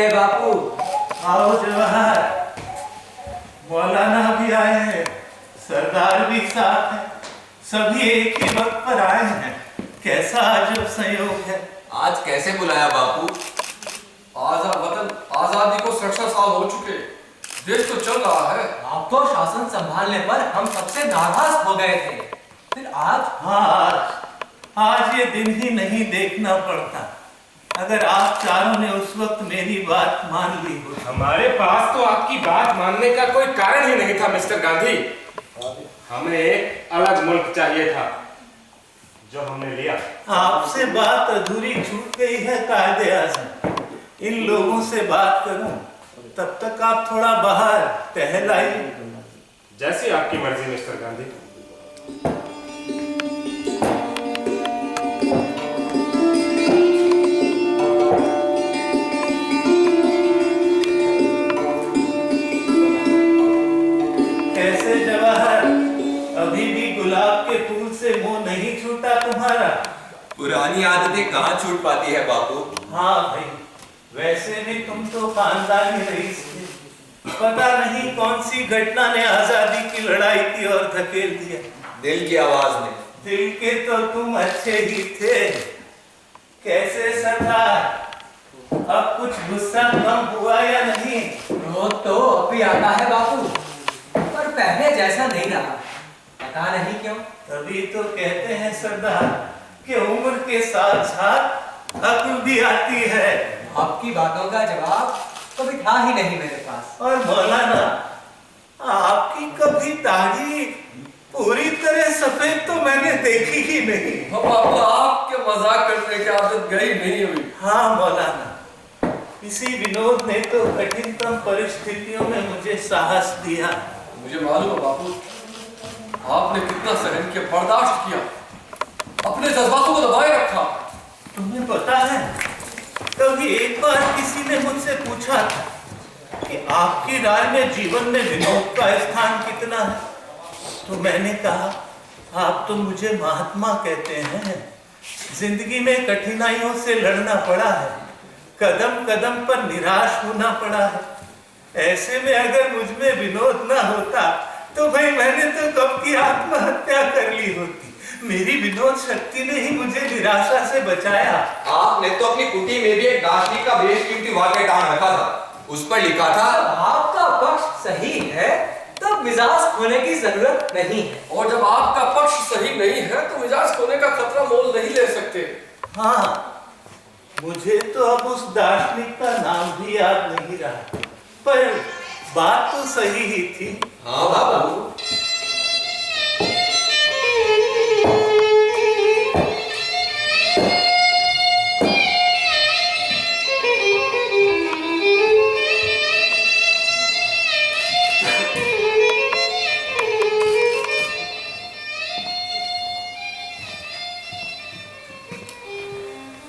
बापू आओ जवाहर, मौलाना भी आए हैं, सरदार भी साथ हैं, सभी एक ही वक्त पर आए हैं। कैसा अजब संयोग है। आज कैसे बुलाया बापू? वतन आजादी को 67 साल हो चुके, देश तो चल रहा है। आप तो शासन संभालने पर हम सबसे नाराज हो गए थे, फिर आज? हाँ, आज ये दिन ही नहीं देखना पड़ता अगर आप चारों ने उस वक्त मेरी बात मान ली हो। हमारे पास तो आपकी बात मानने का कोई कारण ही नहीं था मिस्टर गांधी। हमें एक अलग मुल्क चाहिए था, जो हमने लिया। आपसे बात अधूरी छूट गई है कायदे आज़म। इन लोगों से बात करूं, तब तक आप थोड़ा बाहर टहल आइए। जैसी आपकी मर्जी मिस्टर गांधी। कैसे जवाहर, अभी भी गुलाब के फूल से मुंह नहीं छूटा तुम्हारा? पुरानी आदतें कहाँ छूट पाती है बापू? हाँ भाई, वैसे भी तुम तो खानदानी रईस थे। पता नहीं कौन सी घटना ने आजादी की लड़ाई की ओर धकेल दिया। दिल की आवाज ने। दिल के तो तुम अच्छे ही थे। कैसे सरदार, अब कुछ गुस्सा कम हुआ या नहीं? क्रोध तो अभी आता है बापू, पर पहले जैसा नहीं रहा। पता नहीं क्यों। तभी तो कहते हैं सरदार कि उम्र के साथ साथ अक्ल भी आती है। आपकी बातों का जवाब कभी था ही नहीं मेरे पास। और मौलाना, आपकी कभी दाढ़ी पूरी तरह सफेद तो मैंने देखी ही नहीं। बापू, आपके मजाक करने की आदत गई नहीं हुई। हाँ मौलाना, इसी विनोद ने तो कठिनतम परिस्थितियों में मुझे साहस दिया। मुझे मालूम है बापू, आपने कितना सहन किया, बर्दाश्त किया, अपने जज्बातों को दबाए रखा। तुम्हें पता है, कभी एक बार किसी ने मुझसे पूछा था कि आपकी राय में जीवन में विनोद का स्थान कितना है, तो मैंने कहा, आप तो मुझे महात्मा कहते हैं। जिंदगी में कठिनाइयों से लड़ना पड़ा है, कदम कदम पर निराश होना पड़ा है। ऐसे में अगर मुझ में विनोद ना होता तो भाई मैंने तो कब की आत्महत्या कर ली होती। मेरी विनोद शक्ति ने ही मुझे निराशा से बचाया। आपने तो अपनी कुटी में भी एक दार्शनिक का बेशकीमती वाक्य टांग रखा था। उस पर लिखा था, आपका पक्ष सही है तब मिजाज खोने की जरूरत नहीं है। और जब आपका पक्ष सही नहीं है तो मिजाज खोने का खतरा मोल नहीं ले सकते। हाँ, मुझे तो अब उस दार्शनिक का नाम भी याद नहीं रहा, पर बात तो सही ही थी। हाँ बाबू।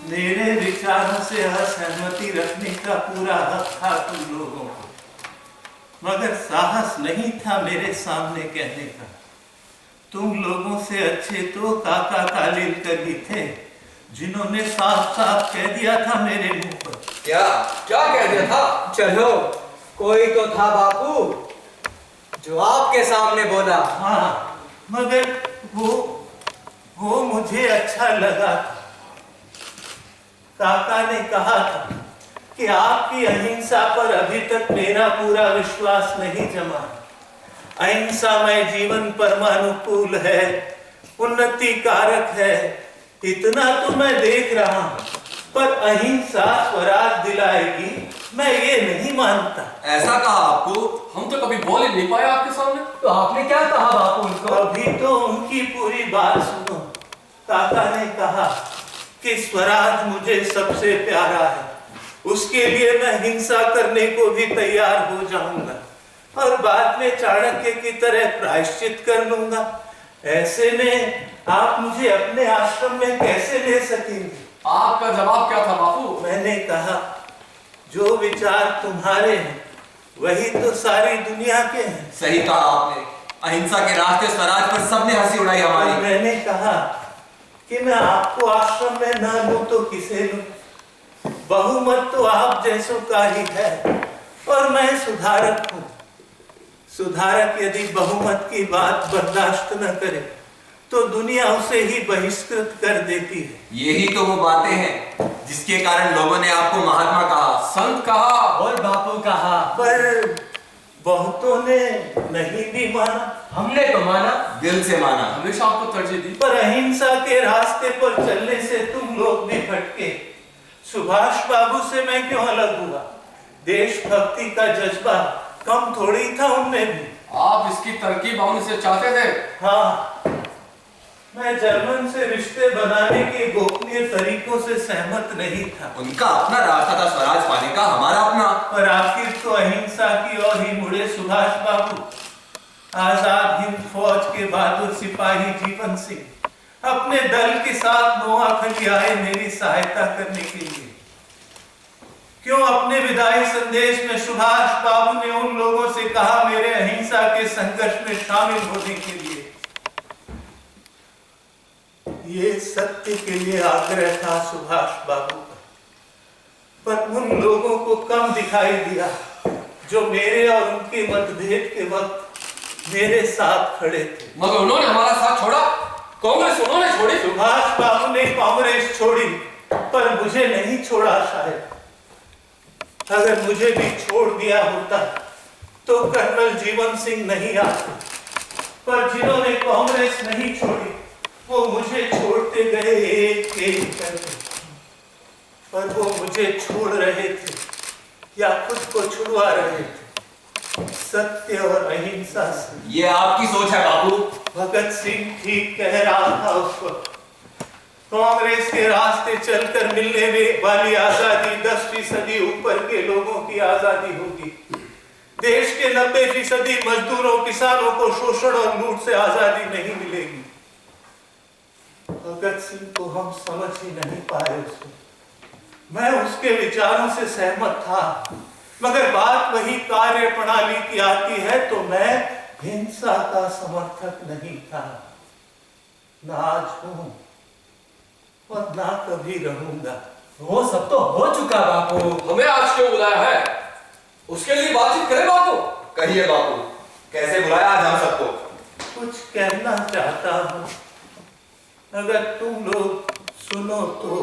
मेरे विचारों से असहमति रखने का पूरा हक था तुम लोगों को, मगर साहस नहीं था मेरे सामने कहने का। तुम लोगों से अच्छे तो काका कालेलकर ही थे, जिन्होंने साफ साफ कह दिया था मेरे मुंह पर। क्या क्या कह दिया था? चलो, कोई तो था बापू जो आपके सामने बोला। हाँ, मगर वो मुझे अच्छा लगा था। काका ने कहा था कि आपकी अहिंसा पर अभी तक मेरा पूरा विश्वास नहीं जमा। अहिंसामय जीवन परमानुकूल है, उन्नति कारक है, इतना तो मैं देख रहा हूं, पर अहिंसा स्वराज दिलाएगी, मैं ये नहीं मानता। ऐसा कहा आपको? हम तो कभी बोल ही नहीं पाए आपके सामने। तो आपने क्या कहा बापू उनको? अभी तो उनकी पूरी बात सुनो। काका ने कहा कि स्वराज मुझे सबसे प्यारा है, उसके लिए मैं हिंसा करने को भी तैयार हो जाऊंगा और बाद में चाणक्य की तरह प्रायश्चित कर लूंगा। ऐसे में आप मुझे अपने आश्रम में कैसे ले सकेंगे? आपका जवाब क्या था बापू? मैंने कहा, जो विचार तुम्हारे हैं वही तो सारी दुनिया के हैं। सही कहा आपने। अहिंसा के रास्ते स्वराज पर सबने हंसी उड़ाई हमारी। मैंने कहा कि मैं आपको आश्रम में ना लूं तो किसे लूं? बहुमत तो आप जैसों का ही है और मैं सुधारक हूं। सुधारक यदि बहुमत की बात बर्दाश्त न करे तो दुनिया उसे ही बहिष्कृत कर देती है। यही तो वो बातें हैं जिसके कारण लोगों ने आपको महात्मा कहा, संत कहा और बापू कहा, पर बहुतों ने नहीं भी माना। हमने तो माना, दिल से माना। हमेशा आपको तरजीह दी। पर अहिंसा के रास्ते पर चलने से तुम लोग भी भटके। सुभाष बाबू से मैं क्यों अलग हुआ? देशभक्ति का जज्बा कम थोड़ी था उनमें भी। आप इसकी तरकीब हम से चाहते थे। हाँ, मैं जर्मन से रिश्ते बनाने के गोपनीय तरीकों से सहमत नहीं था। उनका अपना रास्ता था स्वराज पाने का, हमारा अपना। पर आखिर तो अहिंसा की ओर ही मुड़े सुभाष बाबू। आजाद हिंद फौज के बहादुर सिपाही जीवन सिंह अपने दल के साथ नोआखली आए मेरी सहायता करने के लिए। क्यों अपने विदाई संदेश में सुभाष बाबू ने उन लोगों से कहा मेरे अहिंसा के संघर्ष में शामिल होने के लिए? ये सत्य के लिए आग्रह था सुभाष बाबू का, पर उन लोगों को कम दिखाई दिया जो मेरे और उनके मतभेद के वक्त मेरे साथ खड़े थे। मगर उन्होंने हमारा साथ छोड़ा, कांग्रेस उन्होंने छोड़ी। सुभाष बाबू ने कांग्रेस छोड़ी पर मुझे नहीं छोड़ा। शायद अगर मुझे भी छोड़ दिया होता तो कर्नल जीवन सिंह नहीं आते। पर जिन्होंने कांग्रेस नहीं छोड़ी वो मुझे छोड़ते गए एक एक करके। पर वो मुझे छोड़ रहे थे या खुद को छुड़वा रहे थे सत्य और अहिंसा से। ये आपकी सोच है बापू। भगत सिंह ठीक कह रहा था उस वक्त। कांग्रेस के रास्ते चलकर मिलने वाली आजादी 10% ऊपर के लोगों की आजादी होगी। देश के 90% मजदूरों किसानों को शोषण और लूट से आजादी नहीं मिलेगी। भगत सिंह को हम समझ ही नहीं पाए उसको। मैं उसके विचारों से सहमत था, मगर बात वही कार्य प्रणाली की आती है तो मैं हिंसा का समर्थक नहीं था। ना आज हूं और ना कभी रहूंगा। वो सब तो हो चुका बापू। हमें आज क्यों बुलाया है? उसके लिए बातचीत करें बापू। कहिए बापू, कैसे बुलाया आज हम सबको? कुछ कहना चाहता हूं, अगर तुम लोग सुनो तो।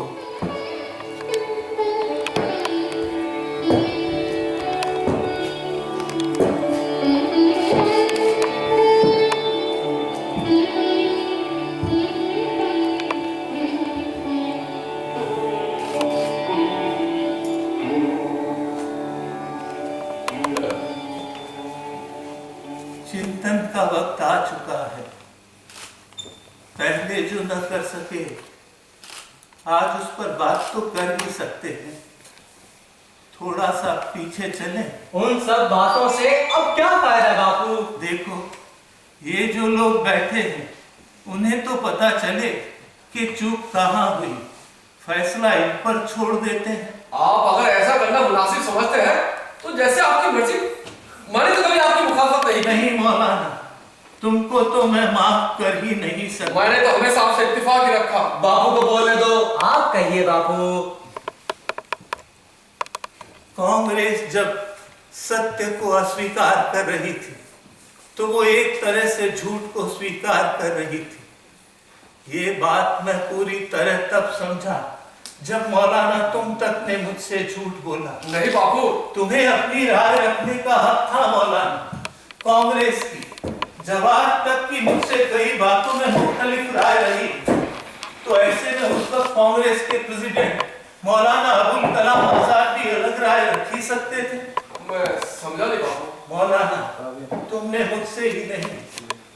चिंतन का वक्त आ चुका है। पहले जो न कर सके आज उस पर बात तो कर ही सकते हैं। थोड़ा सा पीछे चलें। उन सब बातों से अब क्या फायदा बापू? देखो, ये जो लोग बैठे हैं उन्हें तो पता चले कि चूक कहाँ हुई। फैसला इन पर छोड़ देते हैं। आप अगर ऐसा करना मुनासिब समझते हैं तो जैसे आपकी मर्जी। मैंने तो कभी आपकी मुखालफत नहीं की। नहीं मौलाना, तुमको तो मैं माफ कर ही नहीं सकता। मैंने तो हमेशा आपसे इत्तेफाक ही रखा। बापू को बोलने दो। आप कहिए बापू। कांग्रेस जब सत्य को अस्वीकार कर रही थी तो वो एक तरह से झूठ को स्वीकार कर रही थी। ये बात मैं पूरी तरह तब समझा जब मौलाना तुम तक ने मुझसे झूठ बोला। नहीं बापू, तुम्हें अपनी राय रखने का हक था मौलाना। कांग्रेस की जब आज तक की मुझसे कई बातों में मुख्तलिफ राय रही तो ऐसे में उस वक्त कांग्रेस के प्रेसिडेंट मौलाना अबुल कलाम आजाद भी अलग राय रख ही सकते थे। मैं समझा नहीं बापू। मौलाना, तुमने मुझसे ही नहीं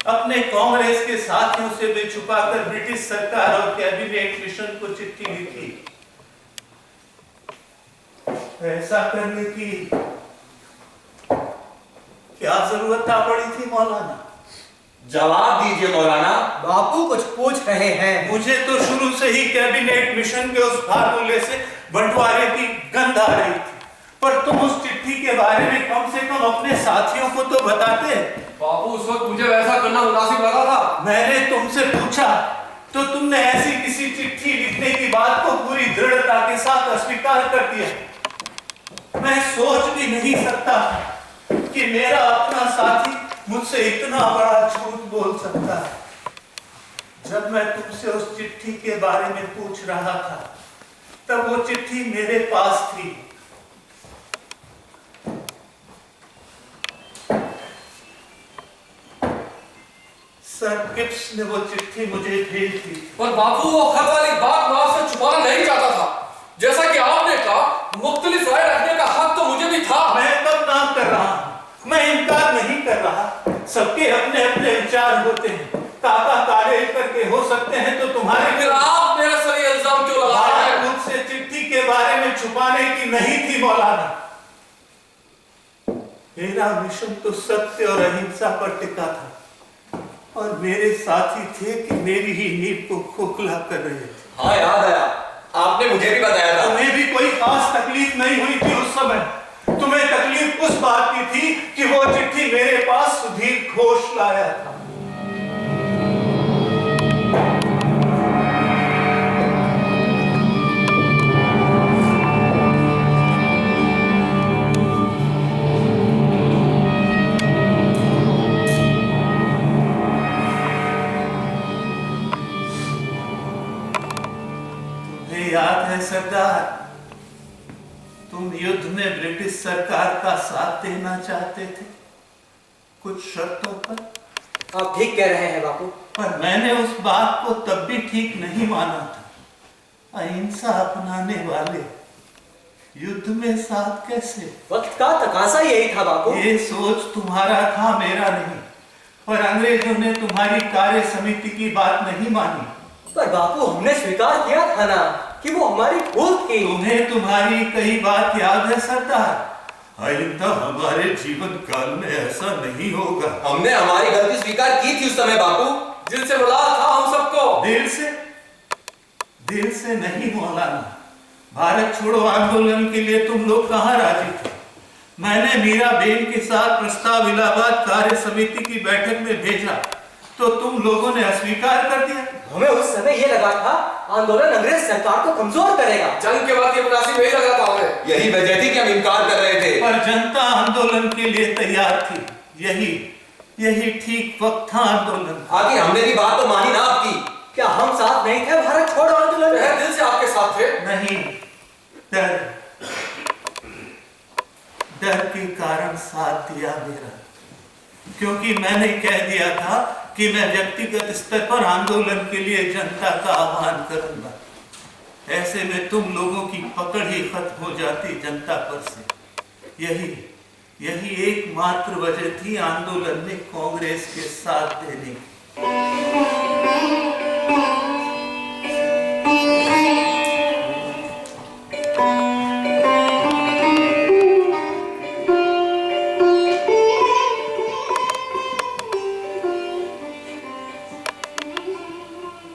अपने कांग्रेस के साथियों से भी छुपाकर ब्रिटिश सरकार और कैबिनेट मिशन को चिट्ठी लिखी। ऐसा करने की क्या जरूरत आ पड़ी थी मौलाना? जवाब दीजिए मौलाना। बापू कुछ पूछ रहे हैं। मुझे तो शुरू से ही कैबिनेट मिशन के उस फार्मूले से बंटवारे की गंध आ रही थी, पर तुम उस चिट्ठी के बारे में कम से कम अपने साथियों को तो बताते। बापू, उस वक्त मुझे वैसा करना मुनासिब लगा था। मैंने तुमसे पूछा तो तुमने ऐसी किसी चिट्ठी लिखने की बात को पूरी दृढ़ता के साथ अस्वीकार कर दिया। मैं सोच भी नहीं सकता कि मेरा अपना साथी मुझसे इतना बड़ा झूठ बोल सकता है। जब मैं तुमसे उस चिट्ठी के बारे में पूछ रहा था तब वो चिट्ठी मेरे पास थी। सर गिब्स ने वो चिट्ठी मुझे भेज दी। पर बापू वो खत वाली बात मैं आपसे छुपाना नहीं चाहता था। जैसा कि आपने कहा मुख्तलिफ राय रखने का हक तो मुझे भी था। मैं तब नाम कर रहा हूं, मैं इनकार नहीं कर रहा। सबके अपने अपने विचार होते हैं। काका काले करके हो सकते हैं तो तुम्हारे फिर आप मेरे सर ये इल्जाम क्यों लगा रहे हैं? मुझसे चिट्ठी के बारे में छुपाने की नहीं थी मौलाना। मेरा मिशन तो सत्य और अहिंसा पर टिका था और मेरे साथी थे कि मेरी ही नींव को खोखला कर रहे थे। हाँ याद आया, आपने मुझे भी बताया था। तुम्हें भी कोई खास तकलीफ नहीं हुई थी उस समय। तुम्हें तकलीफ उस बात की थी कि वो चिट्ठी मेरे पास सुधीर घोष लाया था। याद है सरदार, तुम युद्ध में ब्रिटिश सरकार का साथ देना चाहते थे कुछ शर्तों पर। आप ठीक कह रहे हैं बापू। पर मैंने उस बात को तब भी ठीक नहीं माना था। अहिंसा अपनाने वाले युद्ध में साथ कैसे? वक्त का तकाजा यही था बापू। ये सोच तुम्हारा था, मेरा नहीं। पर अंग्रेजों ने तुम्हारी कार्य समिति की बात नहीं मानी। पर बापू हमने स्वीकार किया था ना कि वो हमारी भूल थी। तुम्हें तुम्हारी कई बात याद है सरदार। आइंदा हमारे जीवन काल में ऐसा नहीं होगा। हमने हमारी गलती स्वीकार की थी उस समय बापू। दिल से बुला था हम सबको। दिल से नहीं मौलाना। भारत छोड़ो आंदोलन के लिए तुम लोग कहाँ राजी थे? मैंने मीराबेन के साथ प्रस्ताव इलाहाबाद कार्य समिति की बैठक में भेजा तो तुम लोगों ने अस्वीकार कर दिया। हमें उस समय ये लगा था आंदोलन अंग्रेज सरकार को कमजोर करेगा। जंग के बाद ये मुनासिब नहीं लगा था हमें। यही वजह थी कि हम इनकार कर रहे थे। पर जनता आंदोलन के लिए तैयार थी। यही ठीक वक्त था आंदोलन। आखिर हमने भी बात तो मानी ना आपकी। क्या हम साथ नहीं थे भारत छोड़ो आंदोलन में? दिल से आपके साथ थे। नहीं, डर के कारण साथ दिया मेरा, क्योंकि मैंने कह दिया था कि मैं व्यक्तिगत स्तर पर आंदोलन के लिए जनता का आह्वान करूंगा। ऐसे में तुम लोगों की पकड़ ही खत्म हो जाती जनता पर से। यही एकमात्र वजह थी आंदोलन में कांग्रेस के साथ देने की।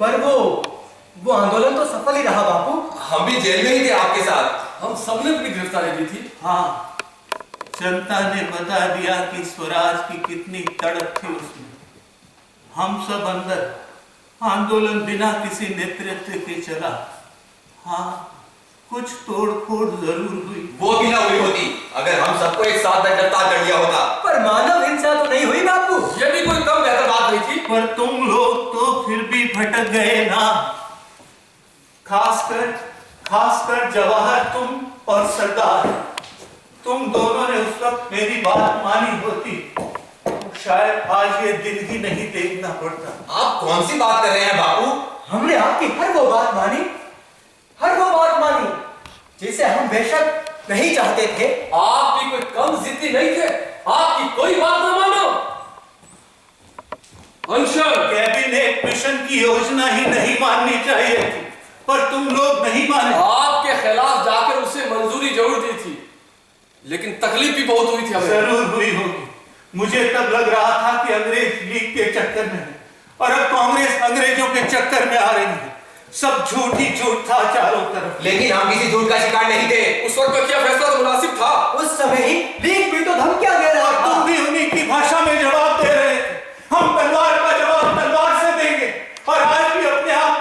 पर वो आंदोलन तो सफल ही रहा बापू। हम भी जेल में ही थे आपके साथ। हम सबने अपनी गिरफ्तारी दी थी। हाँ, जनता ने बता दिया कि स्वराज की कितनी तड़प थी उसमें। हम सब अंदर। आंदोलन बिना किसी नेतृत्व के चला। हाँ, कुछ तोड़फोड़ जरूर हुई। वो भी ना हुई होती अगर हम सबको एक साथ गिरफ्तार कर लिया होता। पर मानव हिंसा तो नहीं हुई बापू। ये भी कोई कम बेहतर बात नहीं थी। पर तुम लोग तो फिर भी भटक गए ना। खासकर जवाहर, तुम और सरदार। तुम दोनों ने उस वक्त मेरी बात मानी होती तो शायद आज ये दिन ही नहीं देखना पड़ता। आप कौन सी बात कर रहे हैं बापू? हमने आपकी हर वो बात मानी जिसे हम बेशक नहीं चाहते थे। आप भी कोई कम जिद्दी नहीं थे। आपकी कोई बात न मानो। अंशल, कैबिनेट मिशन की योजना ही नहीं माननी चाहिए थी, पर तुम लोग नहीं माने। आपके खिलाफ जाकर उसे मंजूरी जरूर दी थी, लेकिन तकलीफ भी बहुत हुई थी हमें। जरूर हुई होगी। मुझे तब लग रहा था कि अंग्रेज लीग के चक्कर में है और अब कांग्रेस अंग्रेजों के चक्कर में आ रही है। सब झूठ ही झूठ था चारों तरफ। लेकिन हम किसी झूठ का शिकार नहीं थे। उस वक्त का क्या फैसला तो मुनासिब था। उस समय ही लीग भी तो धमकियां दे रहा था। तुम भी उन्हीं की भाषा में जवाब दे रहे थे। हम तलवार का जवाब तलवार से देंगे और आज भी अपने आप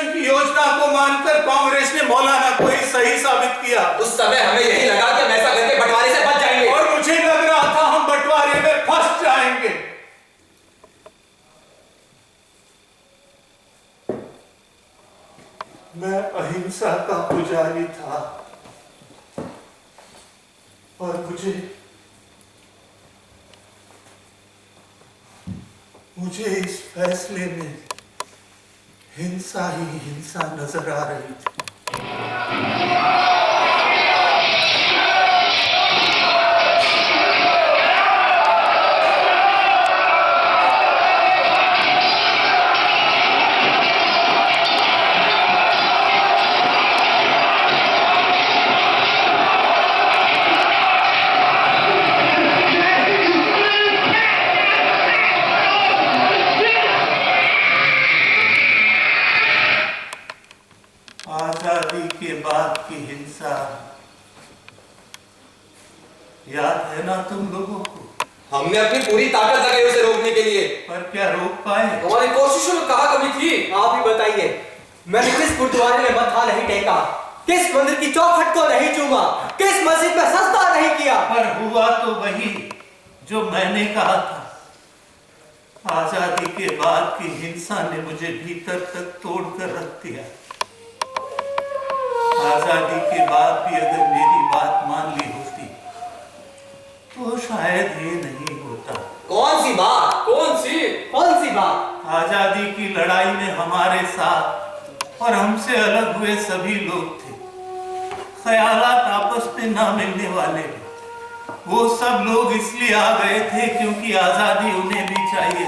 कमीशन की योजना को मानकर कांग्रेस ने मौलाना को ही सही साबित किया। उस समय हमें यही लगा कि हम ऐसा करके बंटवारे से बच जाएंगे। और मुझे लग रहा था हम बंटवारे में फंस जाएंगे। मैं अहिंसा का पुजारी था और मुझे इस फैसले में हिंसा ही हिंसा नजर आ रही थी। आजादी के बाद की हिंसा याद है ना तुम लोगों को? हमने अपनी पूरी ताकत लगाई उसे रोकने के लिए, पर क्या रोक पाए? हमारी कोशिशों में कहाँ कमी थी? आप ही बताइए, मैंने किस गुरुद्वारे में मत्था नहीं टेका, किस मंदिर की चौखट को नहीं चूमा, किस मस्जिद में सजदा नहीं किया? पर हुआ तो वही जो मैंने कहा था। आजादी के बाद की हिंसा ने मुझे भीतर तक तोड़कर रख दिया। आजादी के बाद भी अगर मेरी बात मान ली होती तो शायद ये नहीं होता। कौन सी बात? कौन सी बात? आजादी की लड़ाई में हमारे साथ और हमसे अलग हुए सभी लोग थे। ख्यालात आपस में ना मिलने वाले, वो सब लोग इसलिए आ गए थे क्योंकि आजादी उन्हें भी चाहिए।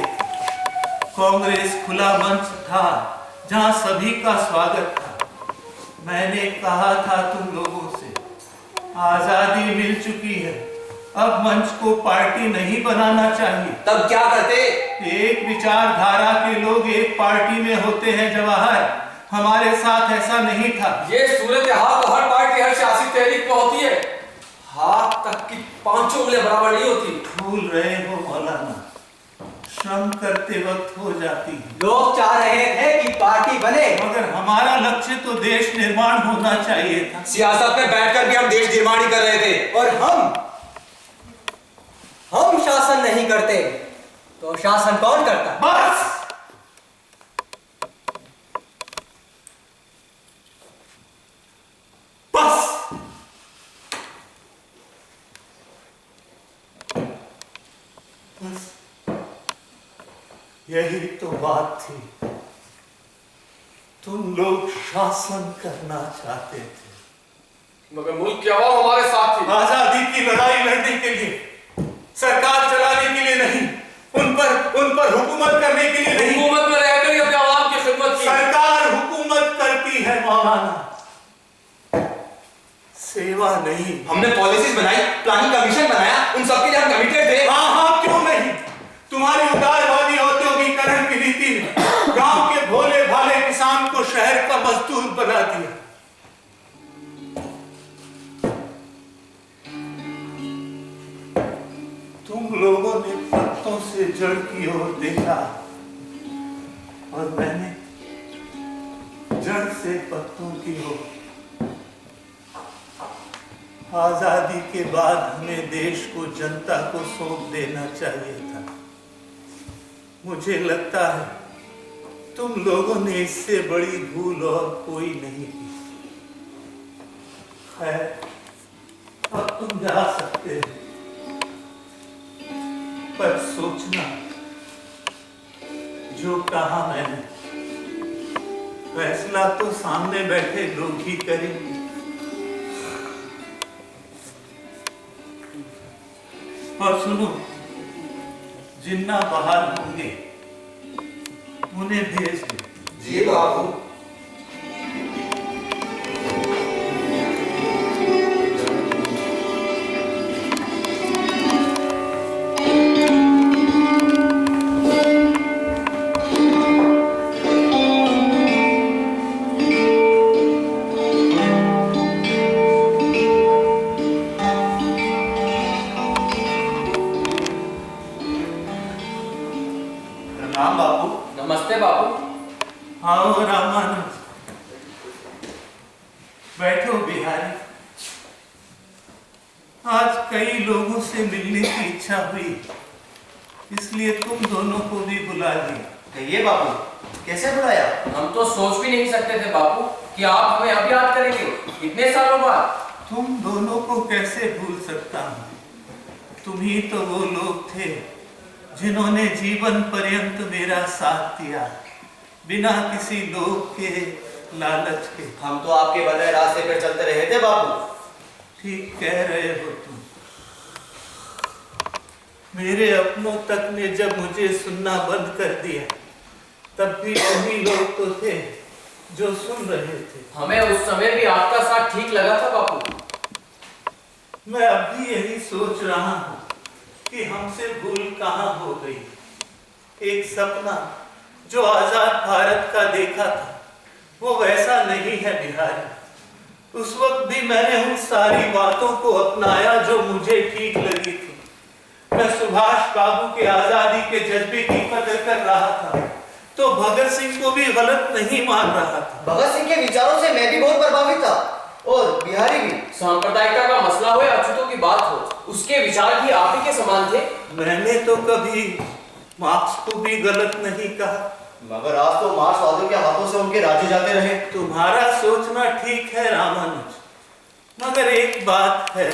कांग्रेस खुला मंच था जहां सभी का स्वागत था। मैंने कहा था तुम लोगों से, आजादी मिल चुकी है, अब मंच को पार्टी नहीं बनाना चाहिए। तब क्या करते? एक विचारधारा के लोग एक पार्टी में होते हैं जवाहर, हमारे साथ ऐसा नहीं था। ये सूरत हाल तो हर पार्टी हर सियासी तहरीक में होती है, हाथ तक की 5 उंगलियां बराबर नहीं होती। भूल रहे हो मौलाना, श्रम करते वक्त हो जाती है। लोग चाह रहे थे कि पार्टी बने, मगर हमारा लक्ष्य तो देश निर्माण होना चाहिए था। सियासत में बैठकर भी हम देश निर्माण ही कर रहे थे। और हम शासन नहीं करते तो शासन कौन करता? बस यही तो बात थी। तुम लोग शासन करना चाहते थे, मगर मुल्क की आवाम हमारे साथ थी। आजादी की लड़ाई लड़ने के लिए, सरकार चलाने के लिए नहीं, उन पर हुकूमत करने के लिए नहीं। हुकूमत में रहकर ही अपने आवाम की खिदमत की। सरकार हुकूमत करती है मौलाना, सेवा नहीं। हमने पॉलिसीज बनाई, प्लानिंग कमीशन बनाया, उन सबके लिए हम कमिटेड थे। हाँ, क्यों नहीं? तुम्हारी उदारवादी औद्योगिकरण की नीति ने गांव के भोले भाले किसान को शहर का मजदूर बना दिया। तुम लोगों ने पत्तों से जड़ की ओर देखा और मैंने जड़ से पत्तों की ओर। आजादी के बाद हमें देश को जनता को सौंप देना चाहिए था। मुझे लगता है तुम लोगों ने इससे बड़ी भूल और कोई नहीं की। खैर, अब तुम जा सकते हो, पर सोचना जो कहा मैंने, फैसला तो सामने बैठे लोग ही करेंगे। और सुनो, जिन्ना बाहर होंगे उन्हें भेज दो। जी बाबू। प्रणाम बाबू। नमस्ते बाबू। आओ रामानंद, बैठो बिहारी। आज कई लोगों से मिलने की इच्छा हुई, इसलिए तुम दोनों को भी बुला लिया। कहिए बापू, कैसे बुलाया? हम तो सोच भी नहीं सकते थे बापू कि आप हमें अब याद करेंगे इतने सालों बाद। तुम दोनों को कैसे भूल सकता हूँ? तुम ही तो वो लोग थे जिन्होंने जीवन पर्यंत मेरा साथ दिया, बिना किसी लोग के लालच के। हम तो आपके बनाए रास्ते पर चलते रहे थे बापू। ठीक कह रहे हो तुम। मेरे अपनों तक ने जब मुझे सुनना बंद कर दिया, तब भी वही लोग तो थे जो सुन रहे थे। हमें उस समय भी आपका साथ ठीक लगा था बापू। मैं अब भी यही सोच रहा हूँ कि हमसे भूल कहाँ हो गई। एक सपना जो आजाद भारत का देखा था, वो वैसा नहीं है बिहारी। उस वक्त भी मैंने उन सारी बातों को अपनाया जो मुझे ठीक लगी थी। मैं सुभाष बाबू के आजादी के जज्बे की कदर कर रहा था, तो भगत सिंह को भी गलत नहीं मान रहा था। भगत सिंह के विचारों से मैं भी बहुत प्रभावित था, और बिहारी भी। सांप्रदायिकता का मसला हो या अछूतों की बात हो, उसके विचार भी आप ही के समान थे। मैंने तो कभी मार्क्स को भी गलत नहीं कहा, मगर आज तो मार्क्सवादियों के हाथों से उनके राज्य जाते रहे। तुम्हारा सोचना ठीक है रामानुज, मगर एक बात है,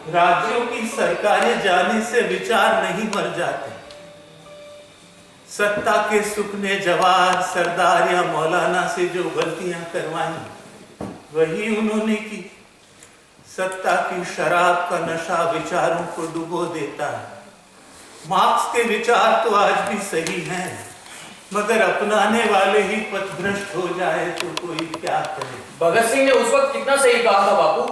राज्यों की सरकारें जाने से विचार नहीं मर जाते। सत्ता के सुख ने जवाहर, सरदार या मौलाना से जो गलतियां करवाई, वही उन्होंने की। सत्ता की शराब का नशा विचारों को डुबो देता है। मार्क्स के विचार तो आज भी सही हैं, मगर अपनाने वाले ही पथभ्रष्ट हो जाए तो कोई क्या करे। भगत सिंह ने उस वक्त कितना सही कहा था बापू,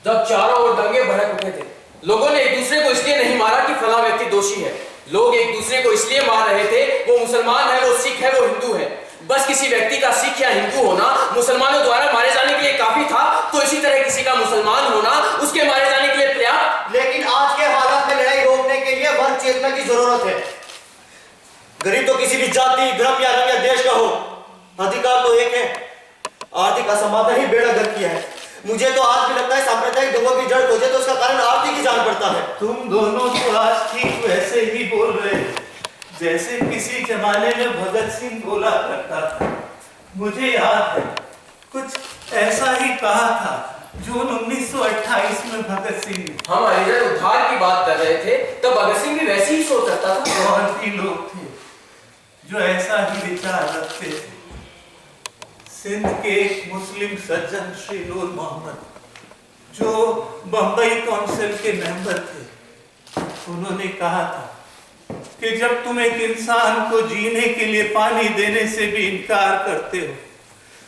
जब चारों ओर दंगे भड़क उठे थे। लोगों ने एक दूसरे को इसलिए नहीं मारा कि फला व्यक्ति दोषी है, लोग एक दूसरे को इसलिए मार रहे थे वो मुसलमान है, वो सिख है, वो हिंदू है। बस किसी व्यक्ति का सिख या हिंदू होना मुसलमानों द्वारा मारे जाने के लिए काफी था, तो इसी तरह किसी का मुसलमान होना उसके मारे जाने के लिए पर्याप्त। लेकिन आज के हालात में लड़ाई रोकने के लिए वर्ग चेतना की जरूरत है। गरीब तो किसी भी जाति, धर्म या रंग या देश का हो, अधिकार तो एक है। आर्थिक असमानता ही बेड़ा गर्क किया है। मुझे तो आज भी लगता है सांप्रदायिक दंगों की जड़ खोजे तो उसका कारण आर्थिक ही जान पड़ता है। तुम दोनों तो आज ठीक वैसे ही बोल रहे हो जैसे किसी जमाने में भगत सिंह बोला करता था। मुझे याद है कुछ ऐसा ही कहा था जून 1928 में भगत सिंह ने। हम हरिजन उद्धार की बात कर रहे थे, तब भगत सिंह भी वैसे ही सोच सकता था। और भी लोग थे जो ऐसा ही विचार रखते थे। सिंध के एक मुस्लिम सज्जन श्री नूर मोहम्मद, जो बंबई काउंसिल के मेंबर थे, उन्होंने कहा था कि जब तुम एक इंसान को जीने के लिए पानी देने से भी इनकार करते हो,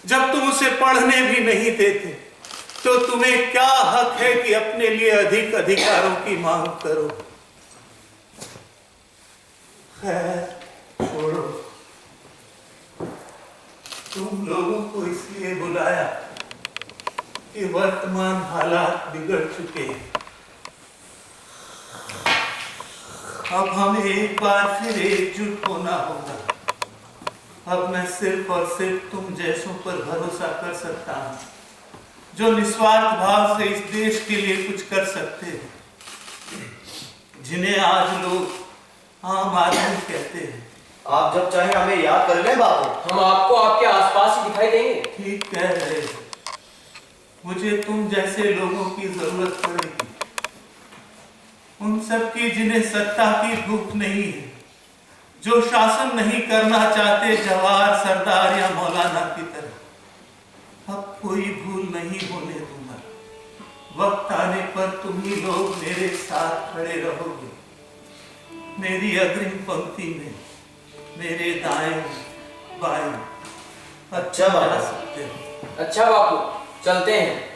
जब तुम उसे पढ़ने भी नहीं देते, तो तुम्हें क्या हक है कि अपने लिए अधिक अधिकारों की मांग करो। खैर छोड़ो, तुम लोगों को इसलिए बुलाया कि वर्तमान हालात बिगड़ चुके हैं। अब हमें एक बार फिर एकजुट होना होगा। अब मैं सिर्फ और सिर्फ तुम जैसों पर भरोसा कर सकता हूं, जो निस्वार्थ भाव से इस देश के लिए कुछ कर सकते हैं, जिन्हें आज लोग आम आदमी कहते हैं। आप जब चाहे हमें याद कर लें बापू। हम आपको आपके आसपास ही दिखाई देंगे। ठीक कह रहे हो, मुझे तुम जैसे लोगों की जरूरत पड़ेगी, उन सब की जिन्हें सत्ता की भूख नहीं है, जो शासन नहीं करना चाहते जवाहर, सरदार या मौलाना की तरह। अब कोई भूल नहीं होने दूंगा। वक्त आने पर तुम ही लोग मेरे साथ खड़े रहोगे, मेरी अग्रिम पंक्ति में, मेरे दाएं बाएं। अच्छा बाबा। सकते हो। अच्छा बापू, चलते हैं।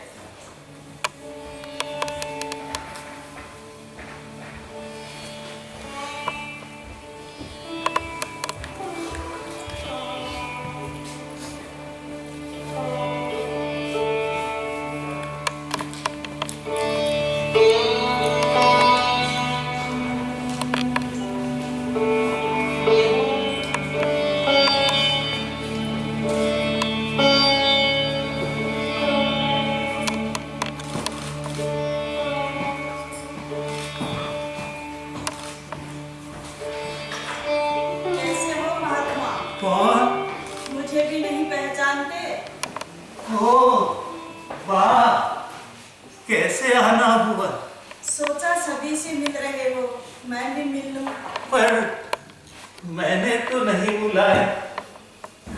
कैसे आना हुआ? सोचा सभी से मिल रहे हो, मैं भी मिल लूं। पर मैंने तो नहीं बुलाया।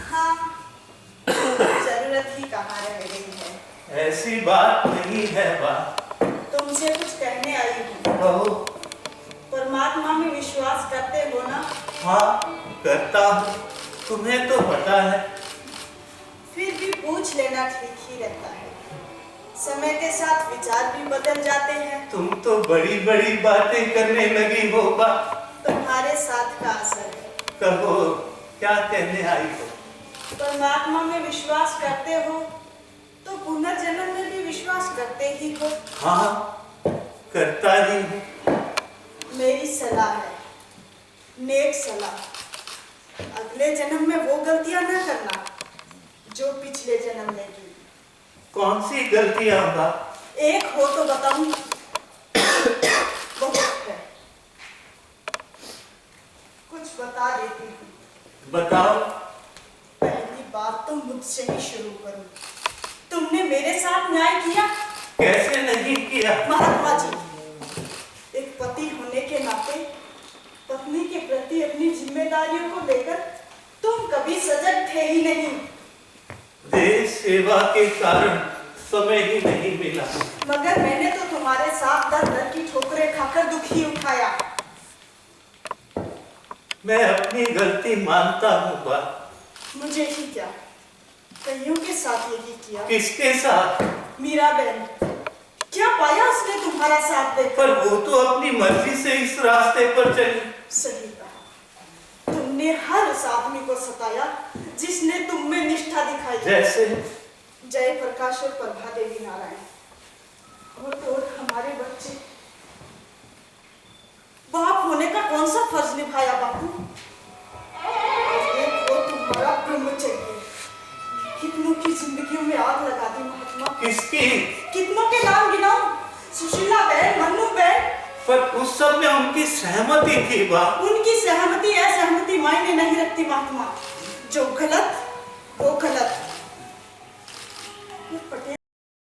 हाँ, जरूरत ही कहाँ रह गई है। ऐसी बात नहीं है बा। तुमसे कुछ कहने आई हूँ। कहो। परमात्मा में विश्वास करते हो ना? हाँ, करता हूँ। तुम्हें तो पता है। फिर भी पूछ लेना ठीक ही रहता है। समय के साथ विचार भी बदल जाते हैं। तुम तो बड़ी बड़ी बातें करने लगी हो बा। तुम्हारे साथ का असर है। कहो, क्या कहने आई हो? परमात्मा में विश्वास करते हो तो पुनर्जन्म में भी विश्वास करते ही हो। हाँ, करता ही हूँ। मेरी सलाह है, नेक सलाह, अगले जन्म में वो गलतियां न करना जो पिछले जन्म में की। कौन सी गलतियां बा? एक हो तो बताऊं? बहुत है, कुछ बता देती हूँ। बताओ। पहली बात तो मुझसे ही शुरू करूं। तुमने मेरे साथ न्याय किया? कैसे नहीं किया? महात्मा जी, एक पति होने के नाते पत्नी के प्रति अपनी जिम्मेदारियों को लेकर तुम कभी सजग थे ही नहीं। देश सेवा के कारण समय ही नहीं मिला। मगर मैंने तो तुम्हारे साथ दर दर की ठोकरें खाकर दुखी उठाया। मैं अपनी गलती मानता हूँ बा। मुझे ही क्या, कईयों के साथ यही किया। किसके साथ? मीरा बहन, क्या पाया उसने तुम्हारा साथ देकर? पर वो तो अपनी मर्जी से इस रास्ते पर चली। सही कहा, तुमने हर उस आदमी को सताया जिसने तुम में निष्ठा दिखाई। जैसे जय प्रकाश और प्रभा देवी नारायण और हमारे बच्चे। बाप होने का कौन सा फर्ज निभाया बापू? एक वो तुम्हारा ब्रह्मचर्य, कितनों की जिंदगियों में आग लगा दी महात्मा। किसकी? कितनों के नाम गिनाऊं? सुशीला बहन, मन्नू बहन। पर उस सब में उनकी सहमति थी बा। उनकी सहमति असहमति मायने नहीं रखती महात्मा। जो गलत वो गलत,